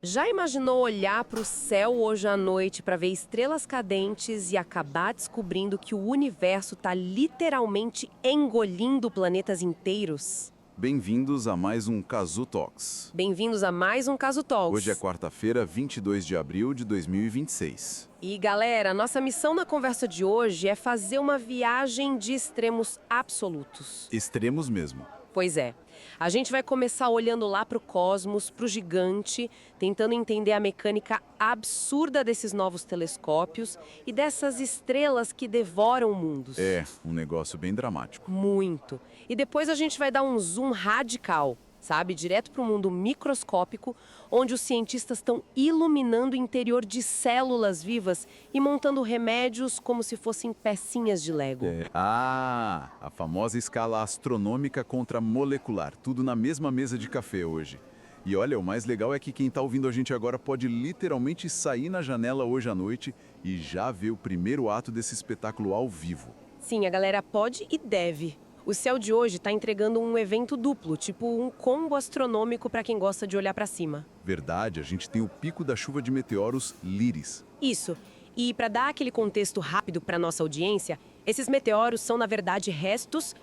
Já imaginou olhar para o céu hoje à noite para ver estrelas cadentes e acabar descobrindo que o universo está literalmente engolindo planetas inteiros? Bem-vindos a mais um Casu Talks. Bem-vindos a mais um Caso Talks. Hoje é quarta-feira, 22 de abril de 2026. E galera, nossa missão na conversa de hoje é fazer uma viagem de extremos absolutos. Extremos mesmo. Pois é, a gente vai começar olhando lá para o cosmos, para o gigante, tentando entender a mecânica absurda desses novos telescópios e dessas estrelas que devoram mundos. É, um negócio bem dramático. Muito. E depois a gente vai dar um zoom radical, sabe? Direto para o mundo microscópico, onde os cientistas estão iluminando o interior de células vivas e montando remédios como se fossem pecinhas de Lego. A famosa escala astronômica contra molecular, tudo na mesma mesa de café hoje. E olha, o mais legal é que quem está ouvindo a gente agora pode literalmente sair na janela hoje à noite e já ver o primeiro ato desse espetáculo ao vivo. Sim, a galera pode e deve. O céu de hoje está entregando um evento duplo, tipo um combo astronômico para quem gosta de olhar para cima. Verdade, a gente tem o pico da chuva de meteoros Líris. Isso. E para dar aquele contexto rápido para nossa audiência, esses meteoros são, na verdade, restos,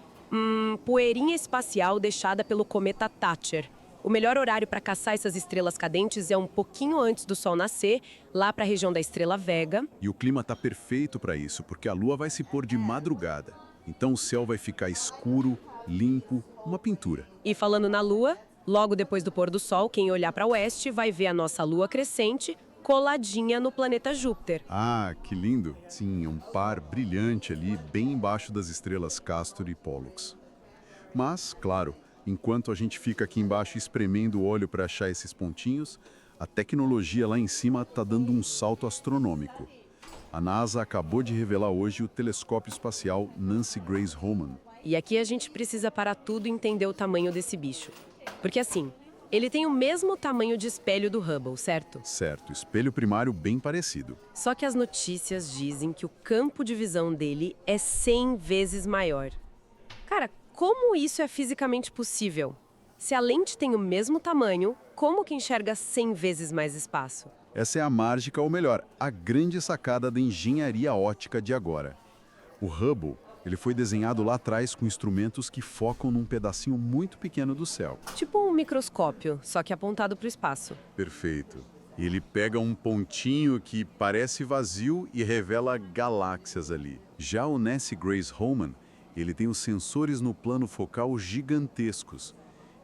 poeirinha espacial deixada pelo cometa Thatcher. O melhor horário para caçar essas estrelas cadentes é um pouquinho antes do Sol nascer, lá para a região da Estrela Vega. E o clima tá perfeito para isso, porque a lua vai se pôr de madrugada. Então o céu vai ficar escuro, limpo, uma pintura. E falando na Lua, logo depois do pôr do Sol, quem olhar para o oeste vai ver a nossa Lua crescente coladinha no planeta Júpiter. Ah, que lindo! Sim, um par brilhante ali, bem embaixo das estrelas Castor e Pollux. Mas, claro, enquanto a gente fica aqui embaixo espremendo o olho para achar esses pontinhos, a tecnologia lá em cima está dando um salto astronômico. A NASA acabou de revelar hoje o telescópio espacial Nancy Grace Roman. E aqui a gente precisa parar tudo e entender o tamanho desse bicho. Porque assim, ele tem o mesmo tamanho de espelho do Hubble, certo? Certo, espelho primário bem parecido. Só que as notícias dizem que o campo de visão dele é 100 vezes maior. Cara, como isso é fisicamente possível? Se a lente tem o mesmo tamanho, como que enxerga 100 vezes mais espaço? Essa é a mágica, ou melhor, a grande sacada da engenharia óptica de agora. O Hubble, ele foi desenhado lá atrás com instrumentos que focam num pedacinho muito pequeno do céu. Tipo um microscópio, só que apontado para o espaço. Perfeito. Ele pega um pontinho que parece vazio e revela galáxias ali. Já o Nancy Grace Roman, ele tem os sensores no plano focal gigantescos.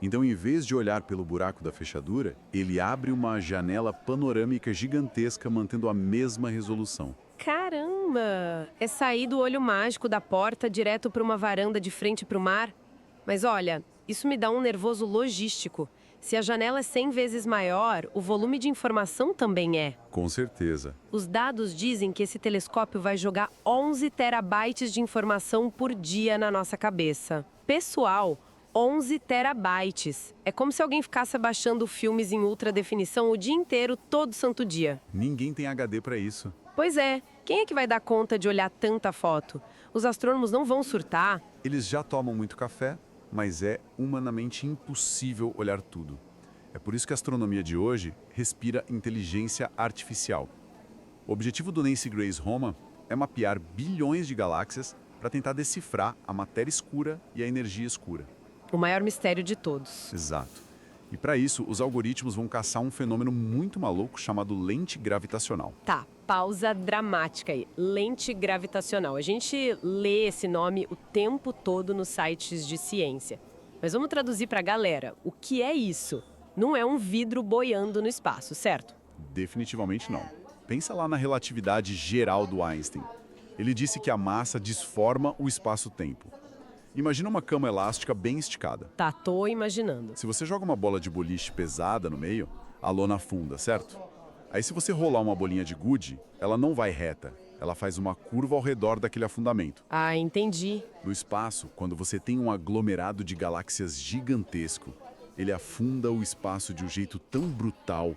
Então, em vez de olhar pelo buraco da fechadura, ele abre uma janela panorâmica gigantesca, mantendo a mesma resolução. Caramba! É sair do olho mágico da porta direto para uma varanda de frente para o mar? Mas olha, isso me dá um nervoso logístico. Se a janela é 100 vezes maior, o volume de informação também é. Com certeza. Os dados dizem que esse telescópio vai jogar 11 terabytes de informação por dia na nossa cabeça. Pessoal, 11 terabytes. É como se alguém ficasse baixando filmes em ultra definição o dia inteiro, todo santo dia. Ninguém tem HD para isso. Pois é, quem é que vai dar conta de olhar tanta foto? Os astrônomos não vão surtar? Eles já tomam muito café, mas é humanamente impossível olhar tudo. É por isso que a astronomia de hoje respira inteligência artificial. O objetivo do Nancy Grace Roman é mapear bilhões de galáxias para tentar decifrar a matéria escura e a energia escura. O maior mistério de todos. Exato. E para isso, os algoritmos vão caçar um fenômeno muito maluco chamado lente gravitacional. Tá, pausa dramática aí. Lente gravitacional. A gente lê esse nome o tempo todo nos sites de ciência. Mas vamos traduzir pra galera. O que é isso? Não é um vidro boiando no espaço, certo? Definitivamente não. Pensa lá na relatividade geral do Einstein. Ele disse que a massa disforma o espaço-tempo. Imagina uma cama elástica bem esticada. Tá, tô imaginando. Se você joga uma bola de boliche pesada no meio, a lona afunda, certo? Aí se você rolar uma bolinha de gude, ela não vai reta. Ela faz uma curva ao redor daquele afundamento. Ah, entendi. No espaço, quando você tem um aglomerado de galáxias gigantesco, ele afunda o espaço de um jeito tão brutal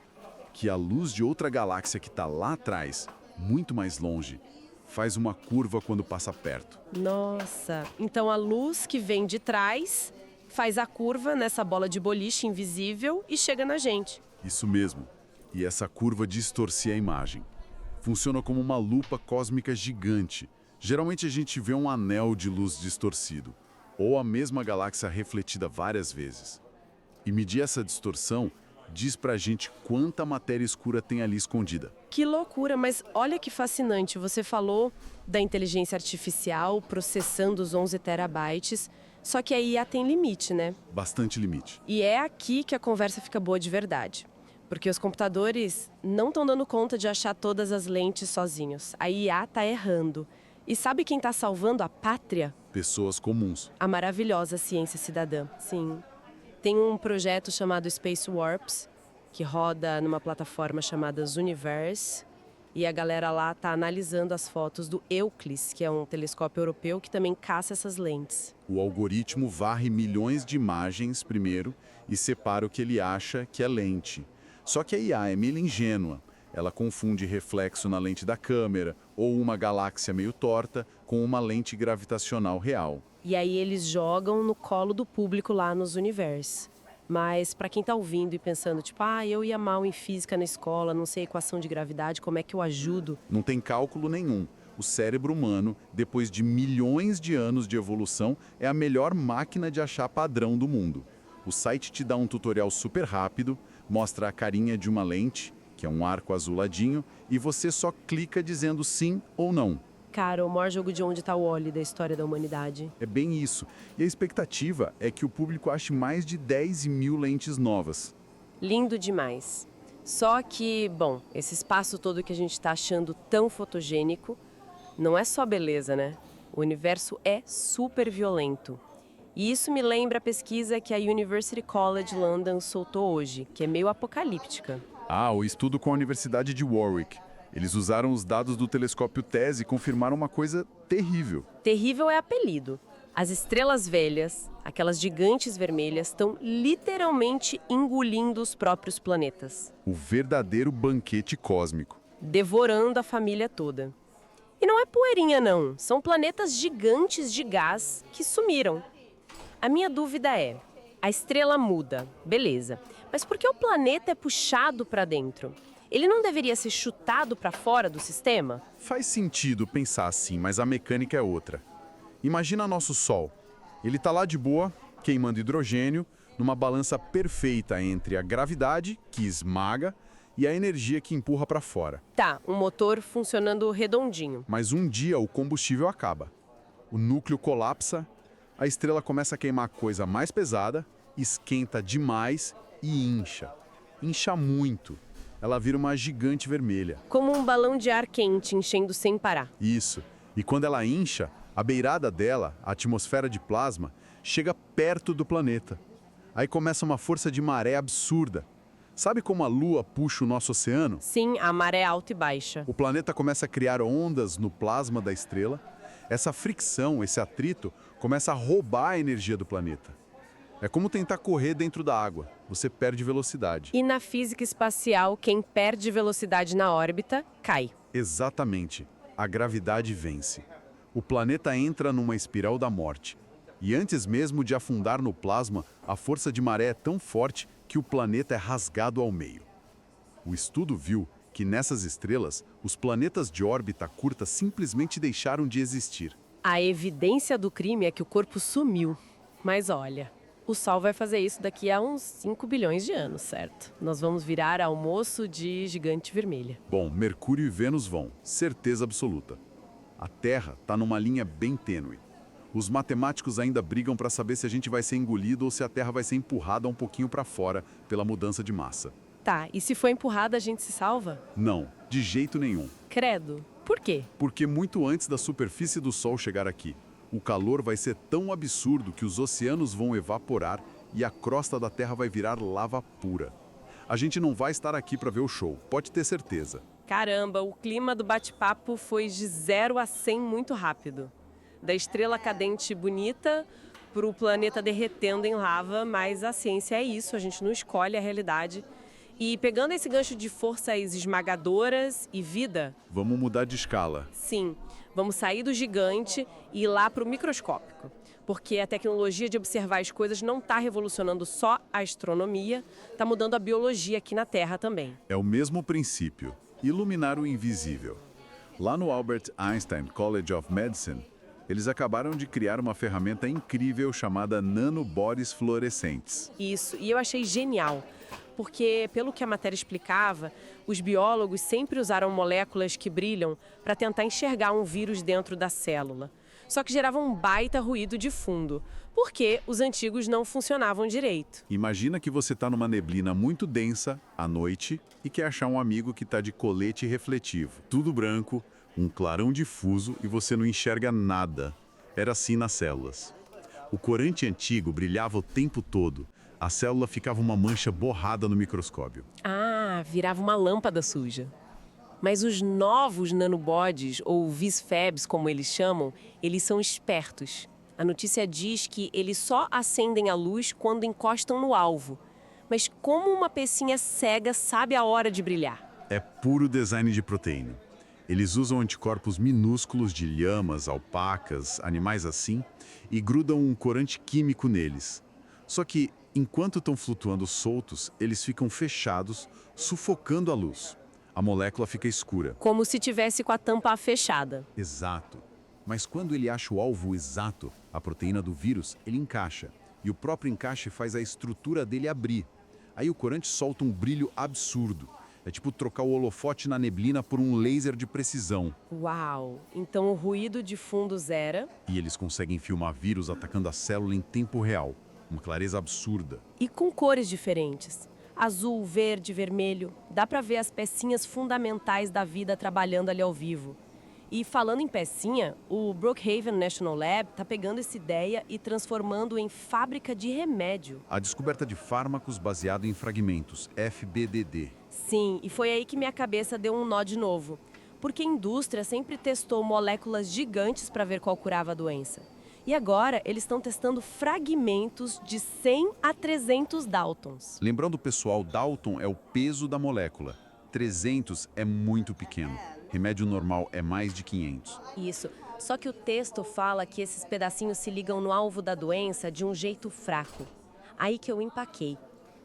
que a luz de outra galáxia que está lá atrás, muito mais longe, faz uma curva quando passa perto. Nossa, então a luz que vem de trás faz a curva nessa bola de boliche invisível e chega na gente. Isso mesmo. E essa curva distorcia a imagem. Funciona como uma lupa cósmica gigante. Geralmente a gente vê um anel de luz distorcido, ou a mesma galáxia refletida várias vezes. E medir essa distorção diz pra gente quanta matéria escura tem ali escondida. Que loucura, mas olha que fascinante. Você falou da inteligência artificial processando os 11 terabytes, só que a IA tem limite, né? Bastante limite. E é aqui que a conversa fica boa de verdade. Porque os computadores não estão dando conta de achar todas as lentes sozinhos. A IA tá errando. E sabe quem tá salvando a pátria? Pessoas comuns. A maravilhosa ciência cidadã. Sim. Tem um projeto chamado Space Warps, que roda numa plataforma chamada Zooniverse, e a galera lá tá analisando as fotos do Euclid, que é um telescópio europeu que também caça essas lentes. O algoritmo varre milhões de imagens primeiro e separa o que ele acha que é lente. Só que a IA é meio ingênua. Ela confunde reflexo na lente da câmera ou uma galáxia meio torta com uma lente gravitacional real. E aí eles jogam no colo do público lá nos Universe. Mas para quem tá ouvindo e pensando, tipo, eu ia mal em física na escola, não sei equação de gravidade, como é que eu ajudo? Não tem cálculo nenhum. O cérebro humano, depois de milhões de anos de evolução, é a melhor máquina de achar padrão do mundo. O site te dá um tutorial super rápido, mostra a carinha de uma lente, que é um arco azuladinho, e você só clica dizendo sim ou não. Cara, o maior jogo de onde tá o Wall-E da história da humanidade. É bem isso. E a expectativa é que o público ache mais de 10 mil lentes novas. Lindo demais. Só que, bom, esse espaço todo que a gente tá achando tão fotogênico, não é só beleza, né? O universo é super violento. E isso me lembra a pesquisa que a University College London soltou hoje, que é meio apocalíptica. O estudo com a Universidade de Warwick. Eles usaram os dados do telescópio TESS e confirmaram uma coisa terrível. Terrível é apelido. As estrelas velhas, aquelas gigantes vermelhas, estão literalmente engolindo os próprios planetas. O verdadeiro banquete cósmico. Devorando a família toda. E não é poeirinha, não. São planetas gigantes de gás que sumiram. A minha dúvida é, a estrela muda, beleza. Mas por que o planeta é puxado para dentro? Ele não deveria ser chutado para fora do sistema? Faz sentido pensar assim, mas a mecânica é outra. Imagina nosso Sol. Ele está lá de boa, queimando hidrogênio, numa balança perfeita entre a gravidade, que esmaga, e a energia que empurra para fora. Tá, um motor funcionando redondinho. Mas um dia o combustível acaba. O núcleo colapsa, a estrela começa a queimar coisa mais pesada, esquenta demais e incha. Incha muito. Ela vira uma gigante vermelha. Como um balão de ar quente enchendo sem parar. Isso. E quando ela incha, a beirada dela, a atmosfera de plasma, chega perto do planeta. Aí começa uma força de maré absurda. Sabe como a Lua puxa o nosso oceano? Sim, a maré alta e baixa. O planeta começa a criar ondas no plasma da estrela. Essa fricção, esse atrito, começa a roubar a energia do planeta. É como tentar correr dentro da água. Você perde velocidade. E na física espacial, quem perde velocidade na órbita, cai. Exatamente. A gravidade vence. O planeta entra numa espiral da morte. E antes mesmo de afundar no plasma, a força de maré é tão forte que o planeta é rasgado ao meio. O estudo viu que nessas estrelas, os planetas de órbita curta simplesmente deixaram de existir. A evidência do crime é que o corpo sumiu. Mas olha, o Sol vai fazer isso daqui a uns 5 bilhões de anos, certo? Nós vamos virar almoço de gigante vermelha. Bom, Mercúrio e Vênus vão, certeza absoluta. A Terra está numa linha bem tênue. Os matemáticos ainda brigam para saber se a gente vai ser engolido ou se a Terra vai ser empurrada um pouquinho para fora pela mudança de massa. Tá, e se for empurrada, a gente se salva? Não, de jeito nenhum. Credo. Por quê? Porque muito antes da superfície do Sol chegar aqui, o calor vai ser tão absurdo que os oceanos vão evaporar e a crosta da Terra vai virar lava pura. A gente não vai estar aqui para ver o show, pode ter certeza. Caramba, o clima do bate-papo foi de 0 a 100 muito rápido. Da estrela cadente bonita para o planeta derretendo em lava, mas a ciência é isso, a gente não escolhe a realidade. E pegando esse gancho de forças esmagadoras e vida... Vamos mudar de escala. Sim, vamos sair do gigante e ir lá para o microscópico. porque a tecnologia de observar as coisas não está revolucionando só a astronomia, está mudando a biologia aqui na Terra também. É o mesmo princípio, iluminar o invisível. Lá no Albert Einstein College of Medicine, eles acabaram de criar uma ferramenta incrível chamada nanobodies fluorescentes. Isso, e eu achei genial, porque, pelo que a matéria explicava, os biólogos sempre usaram moléculas que brilham para tentar enxergar um vírus dentro da célula. Só que gerava um baita ruído de fundo, porque os antigos não funcionavam direito. Imagina que você está numa neblina muito densa, à noite, e quer achar um amigo que está de colete refletivo. Tudo branco, um clarão difuso e você não enxerga nada. Era assim nas células. O corante antigo brilhava o tempo todo. A célula ficava uma mancha borrada no microscópio. Ah, virava uma lâmpada suja. Mas os novos nanobodies, ou VisFabs, como eles chamam, eles são espertos. A notícia diz que eles só acendem a luz quando encostam no alvo. Mas como uma pecinha cega sabe a hora de brilhar? É puro design de proteína. Eles usam anticorpos minúsculos de lhamas, alpacas, animais assim, e grudam um corante químico neles. Só que, enquanto estão flutuando soltos, eles ficam fechados, sufocando a luz. A molécula fica escura. Como se tivesse com a tampa fechada. Exato. Mas quando ele acha o alvo exato, a proteína do vírus, ele encaixa. E o próprio encaixe faz a estrutura dele abrir. Aí o corante solta um brilho absurdo. É tipo trocar o holofote na neblina por um laser de precisão. Uau! Então o ruído de fundo zera. E eles conseguem filmar vírus atacando a célula em tempo real. Uma clareza absurda. E com cores diferentes. Azul, verde, vermelho. Dá pra ver as pecinhas fundamentais da vida trabalhando ali ao vivo. E falando em pecinha, o Brookhaven National Lab tá pegando essa ideia e transformando em fábrica de remédio. A descoberta de fármacos baseado em fragmentos, FBDD. Sim, e foi aí que minha cabeça deu um nó de novo. Porque a indústria sempre testou moléculas gigantes para ver qual curava a doença. E agora eles estão testando fragmentos de 100 a 300 Daltons. Lembrando, pessoal, Dalton é o peso da molécula. 300 é muito pequeno. Remédio normal é mais de 500. Isso. Só que o texto fala que esses pedacinhos se ligam no alvo da doença de um jeito fraco. Aí que eu empaquei.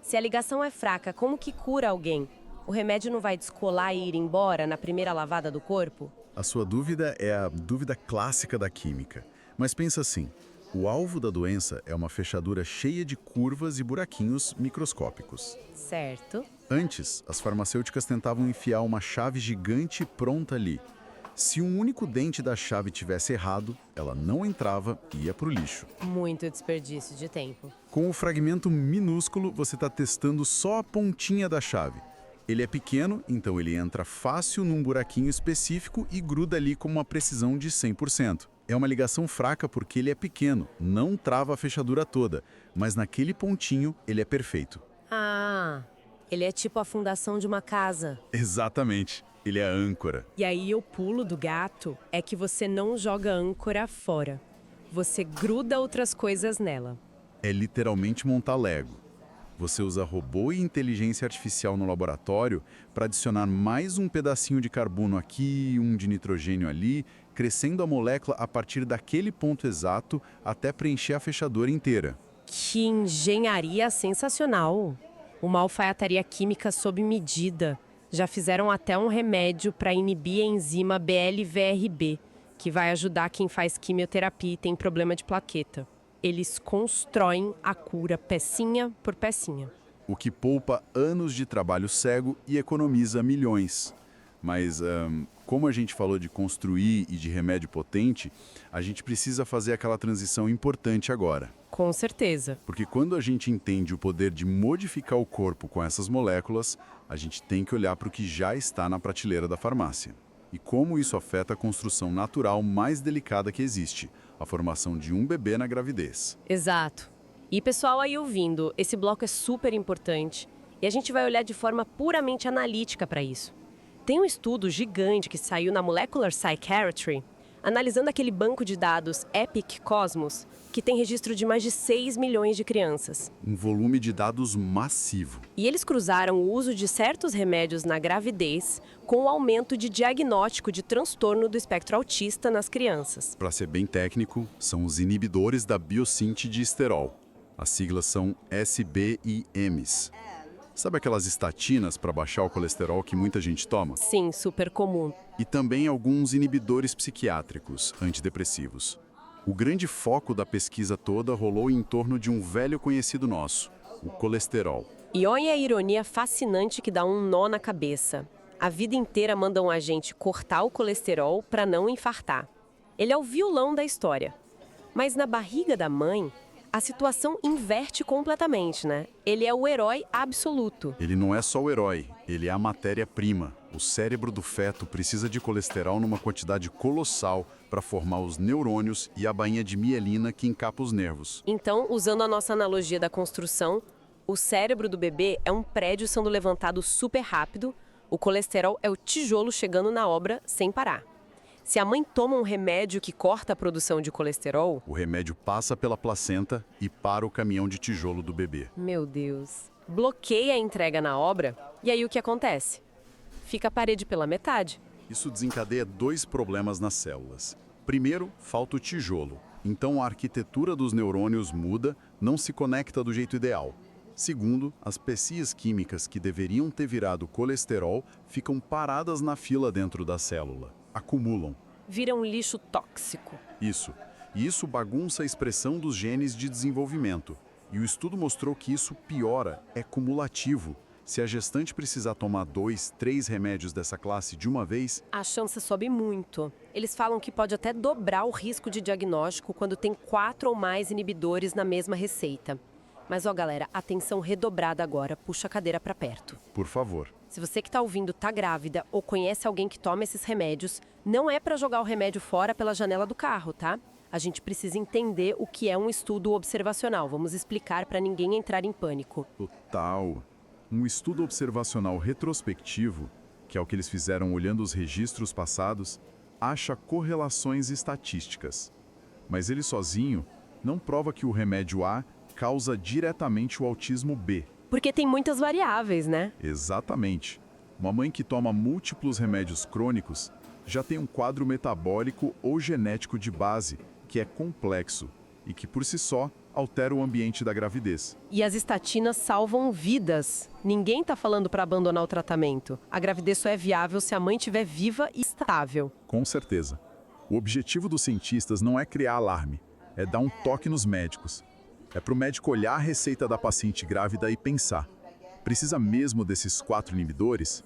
Se a ligação é fraca, como que cura alguém? O remédio não vai descolar e ir embora na primeira lavada do corpo? A sua dúvida é a dúvida clássica da química. Mas pensa assim, o alvo da doença é uma fechadura cheia de curvas e buraquinhos microscópicos. Certo. Antes, as farmacêuticas tentavam enfiar uma chave gigante pronta ali. Se um único dente da chave tivesse errado, ela não entrava e ia para o lixo. Muito desperdício de tempo. Com o fragmento minúsculo, você está testando só a pontinha da chave. Ele é pequeno, então ele entra fácil num buraquinho específico e gruda ali com uma precisão de 100%. É uma ligação fraca porque ele é pequeno, não trava a fechadura toda, mas naquele pontinho ele é perfeito. Ah, ele é tipo a fundação de uma casa. Exatamente, ele é a âncora. E aí o pulo do gato é que você não joga a âncora fora. Você gruda outras coisas nela. É literalmente montar Lego. Você usa robô e inteligência artificial no laboratório para adicionar mais um pedacinho de carbono aqui, um de nitrogênio ali, crescendo a molécula a partir daquele ponto exato até preencher a fechadura inteira. Que engenharia sensacional! Uma alfaiataria química sob medida. Já fizeram até um remédio para inibir a enzima BLVRB, que vai ajudar quem faz quimioterapia e tem problema de plaqueta. Eles constroem a cura pecinha por pecinha. O que poupa anos de trabalho cego e economiza milhões. Mas, como a gente falou de construir e de remédio potente, a gente precisa fazer aquela transição importante agora. Com certeza. Porque quando a gente entende o poder de modificar o corpo com essas moléculas, a gente tem que olhar para o que já está na prateleira da farmácia. E como isso afeta a construção natural mais delicada que existe, a formação de um bebê na gravidez. Exato. E pessoal aí ouvindo, esse bloco é super importante e a gente vai olhar de forma puramente analítica para isso. Tem um estudo gigante que saiu na Molecular Psychiatry, analisando aquele banco de dados Epic Cosmos, que tem registro de mais de 6 milhões de crianças. Um volume de dados massivo. E eles cruzaram o uso de certos remédios na gravidez com o aumento de diagnóstico de transtorno do espectro autista nas crianças. Para ser bem técnico, são os inibidores da biossíntese esterol. As siglas são SBIMs. Sabe aquelas estatinas para baixar o colesterol que muita gente toma? Sim, super comum. E também alguns inibidores psiquiátricos, antidepressivos. O grande foco da pesquisa toda rolou em torno de um velho conhecido nosso, o colesterol. E olha a ironia fascinante que dá um nó na cabeça. A vida inteira mandam a gente cortar o colesterol para não infartar. Ele é o vilão da história. Mas na barriga da mãe, a situação inverte completamente, né? Ele é o herói absoluto. Ele não é só o herói, ele é a matéria-prima. O cérebro do feto precisa de colesterol numa quantidade colossal para formar os neurônios e a bainha de mielina que encapa os nervos. Então, usando a nossa analogia da construção, o cérebro do bebê é um prédio sendo levantado super rápido, o colesterol é o tijolo chegando na obra sem parar. Se a mãe toma um remédio que corta a produção de colesterol... O remédio passa pela placenta e para o caminhão de tijolo do bebê. Meu Deus. Bloqueia a entrega na obra, e aí o que acontece? Fica a parede pela metade. Isso desencadeia dois problemas nas células. Primeiro, falta o tijolo. Então a arquitetura dos neurônios muda, não se conecta do jeito ideal. Segundo, as pecinhas químicas que deveriam ter virado colesterol ficam paradas na fila dentro da célula. Acumulam. Vira um lixo tóxico. Isso. E isso bagunça a expressão dos genes de desenvolvimento. E o estudo mostrou que isso piora, é cumulativo. Se a gestante precisar tomar 2, 3 remédios dessa classe de uma vez... A chance sobe muito. Eles falam que pode até dobrar o risco de diagnóstico quando tem 4 ou mais inibidores na mesma receita. Mas, ó, galera, atenção redobrada agora. Puxa a cadeira pra perto. Por favor. Se você que tá ouvindo tá grávida ou conhece alguém que toma esses remédios, não é pra jogar o remédio fora pela janela do carro, tá? A gente precisa entender o que é um estudo observacional. Vamos explicar pra ninguém entrar em pânico. Total. Um estudo observacional retrospectivo, que é o que eles fizeram olhando os registros passados, acha correlações estatísticas. Mas ele sozinho não prova que o remédio A causa diretamente o autismo B. Porque tem muitas variáveis, né? Exatamente. Uma mãe que toma múltiplos remédios crônicos já tem um quadro metabólico ou genético de base, que é complexo e que, por si só, altera o ambiente da gravidez. E as estatinas salvam vidas. Ninguém tá falando para abandonar o tratamento. A gravidez só é viável se a mãe estiver viva e estável. Com certeza. O objetivo dos cientistas não é criar alarme, é dar um toque nos médicos. É para o médico olhar a receita da paciente grávida e pensar: precisa mesmo desses 4 inibidores?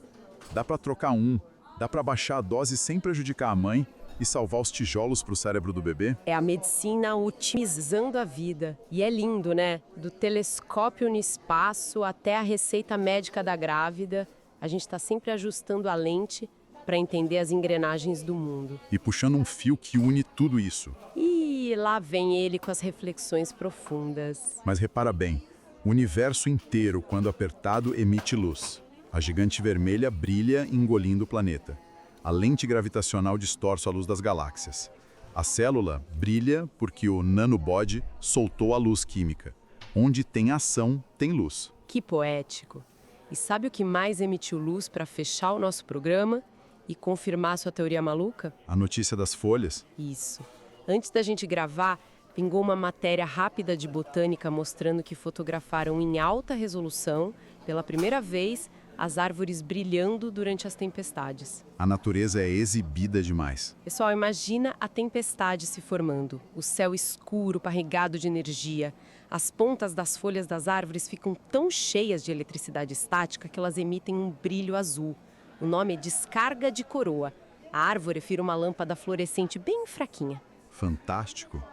Dá para trocar um, dá para baixar a dose sem prejudicar a mãe e salvar os tijolos para o cérebro do bebê? É a medicina otimizando a vida. E é lindo, né? Do telescópio no espaço até a receita médica da grávida, a gente está sempre ajustando a lente para entender as engrenagens do mundo. E puxando um fio que une tudo isso. E lá vem ele com as reflexões profundas. Mas repara bem, o universo inteiro, quando apertado, emite luz. A gigante vermelha brilha engolindo o planeta. A lente gravitacional distorce a luz das galáxias. A célula brilha porque o nanobody soltou a luz química. Onde tem ação, tem luz. Que poético. E sabe o que mais emitiu luz para fechar o nosso programa e confirmar sua teoria maluca? A notícia das folhas? Isso. Antes da gente gravar, pingou uma matéria rápida de botânica mostrando que fotografaram em alta resolução, pela primeira vez, as árvores brilhando durante as tempestades. A natureza é exibida demais. Pessoal, imagina a tempestade se formando. O céu escuro, carregado de energia. As pontas das folhas das árvores ficam tão cheias de eletricidade estática que elas emitem um brilho azul. O nome é descarga de coroa. A árvore vira uma lâmpada fluorescente bem fraquinha. Fantástico.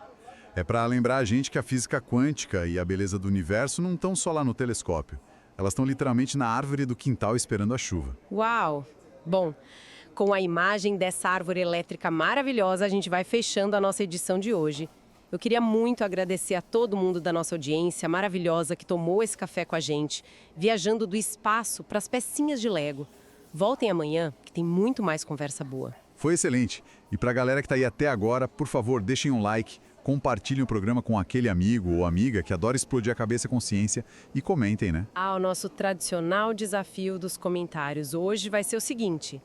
É para lembrar a gente que a física quântica e a beleza do universo não estão só lá no telescópio. Elas estão literalmente na árvore do quintal esperando a chuva. Uau! Bom, com a imagem dessa árvore elétrica maravilhosa, a gente vai fechando a nossa edição de hoje. Eu queria muito agradecer a todo mundo da nossa audiência maravilhosa que tomou esse café com a gente, viajando do espaço para as pecinhas de Lego. Voltem amanhã, que tem muito mais conversa boa. Foi excelente. E para a galera que está aí até agora, por favor, deixem um like, compartilhem o programa com aquele amigo ou amiga que adora explodir a cabeça com ciência e comentem, né? O nosso tradicional desafio dos comentários hoje vai ser o seguinte: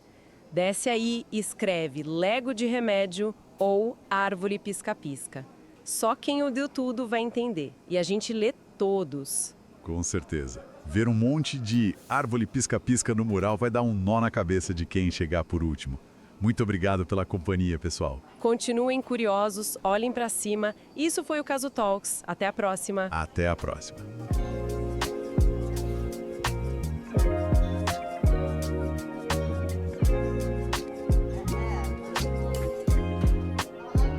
desce aí e escreve Lego de remédio ou árvore pisca-pisca. Só quem ouviu tudo vai entender. E a gente lê todos. Com certeza. Ver um monte de árvore pisca-pisca no mural vai dar um nó na cabeça de quem chegar por último. Muito obrigado pela companhia, pessoal. Continuem curiosos, olhem pra cima. Isso foi o Caso Talks. Até a próxima. Até a próxima.